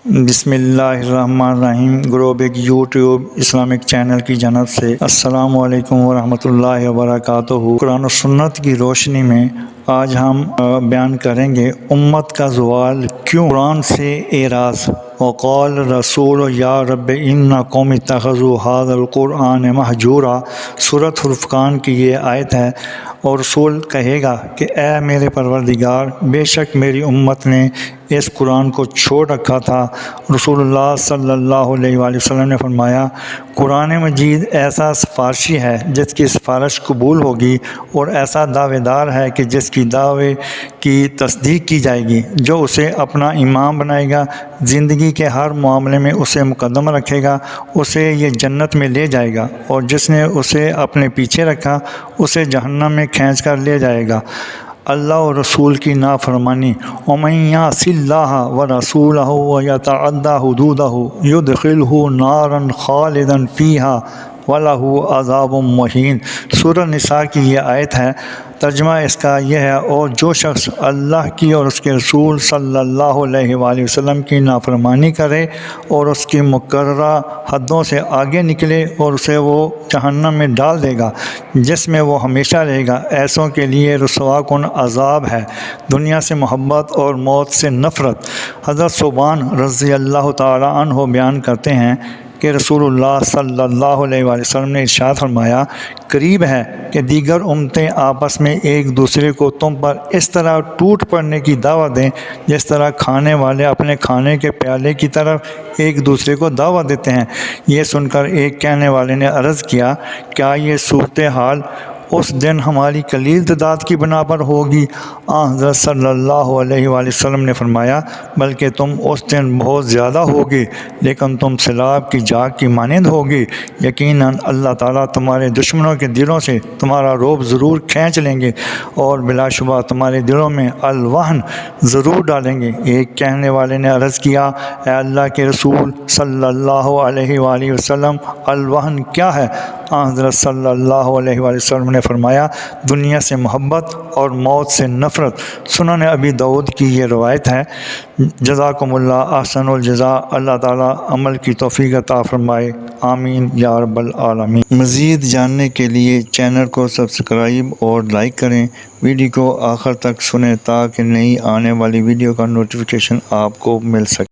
بسم اللہ الرحمن الرحیم۔ گروبک یوٹیوب اسلامک چینل کی جانب سے السلام علیکم ورحمۃ اللہ وبرکاتہ۔ قرآن و سنت کی روشنی میں آج ہم بیان کریں گے امت کا زوال کیوں، قرآن سے اعراض۔ وقال رسول یا رب ان قوم اتخذوا هذا القرآن مہجورا، سورۃ فرقان کی یہ آیت ہے۔ اور رسول کہے گا کہ اے میرے پروردگار، بے شک میری امت نے اس قرآن کو چھوڑ رکھا تھا۔ رسول اللہ صلی اللہ علیہ وآلہ وسلم نے فرمایا، قرآن مجید ایسا سفارشی ہے جس کی سفارش قبول ہوگی، اور ایسا دعوے دار ہے کہ جس کی دعوے کی تصدیق کی جائے گی۔ جو اسے اپنا امام بنائے گا، زندگی کے ہر معاملے میں اسے مقدم رکھے گا، اسے یہ جنت میں لے جائے گا، اور جس نے اسے اپنے پیچھے رکھا اسے جہنم میں کھینچ کر لے جائے گا۔ اللہ اور رسول کی نافرمانی، وَمَن يَعْصِ اللَّهَ وَرَسُولَهُ وَيَتَعَدَّ حُدُودَهُ يُدْخِلْهُ نَارًا خَالِدًا فِيهَا وَلَهُ عَذَابٌ مُّهِينٌ۔ سورۃ النساء کی یہ آیت ہے۔ ترجمہ اس کا یہ ہے، اور جو شخص اللہ کی اور اس کے رسول صلی اللہ علیہ وآلہ وسلم کی نافرمانی کرے اور اس کی مقررہ حدوں سے آگے نکلے، اور اسے وہ جہنم میں ڈال دے گا جس میں وہ ہمیشہ رہے گا، ایسوں کے لیے رسوا کن عذاب ہے۔ دنیا سے محبت اور موت سے نفرت۔ حضرت ثوبان رضی اللہ تعالی عنہ بیان کرتے ہیں کہ رسول اللہ صلی اللہ علیہ وآلہ وسلم نے ارشاد فرمایا، قریب ہے کہ دیگر امتیں آپس میں ایک دوسرے کو تم پر اس طرح ٹوٹ پڑنے کی دعوت دیں جس طرح کھانے والے اپنے کھانے کے پیالے کی طرف ایک دوسرے کو دعوت دیتے ہیں۔ یہ سن کر ایک کہنے والے نے عرض کیا، کیا یہ صورتحال اس دن ہماری قلیل تعداد کی بنا پر ہوگی؟ حضرت صلی اللہ علیہ وآلہ وسلم نے فرمایا، بلکہ تم اس دن بہت زیادہ ہوگے، لیکن تم سیلاب کی جاگ کی مانند ہوگے۔ یقیناً اللہ تعالیٰ تمہارے دشمنوں کے دلوں سے تمہارا رعب ضرور کھینچ لیں گے، اور بلا شبہ تمہارے دلوں میں الوہن ضرور ڈالیں گے۔ ایک کہنے والے نے عرض کیا، اے اللہ کے رسول صلی اللہ علیہ وآلہ وسلم، الوہن کیا ہے؟ حضرت صلی اللہ علیہ وآلہ وسلم نے فرمایا، دنیا سے محبت اور موت سے نفرت۔ سنن ابی داؤد کی یہ روایت ہے۔ جزاکم اللہ احسن الجزاء۔ اللہ تعالیٰ عمل کی توفیق عطا فرمائے، آمین یا رب العالمین۔ مزید جاننے کے لیے چینل کو سبسکرائب اور لائک کریں، ویڈیو کو آخر تک سنیں تاکہ نئی آنے والی ویڈیو کا نوٹیفیکیشن آپ کو مل سکے۔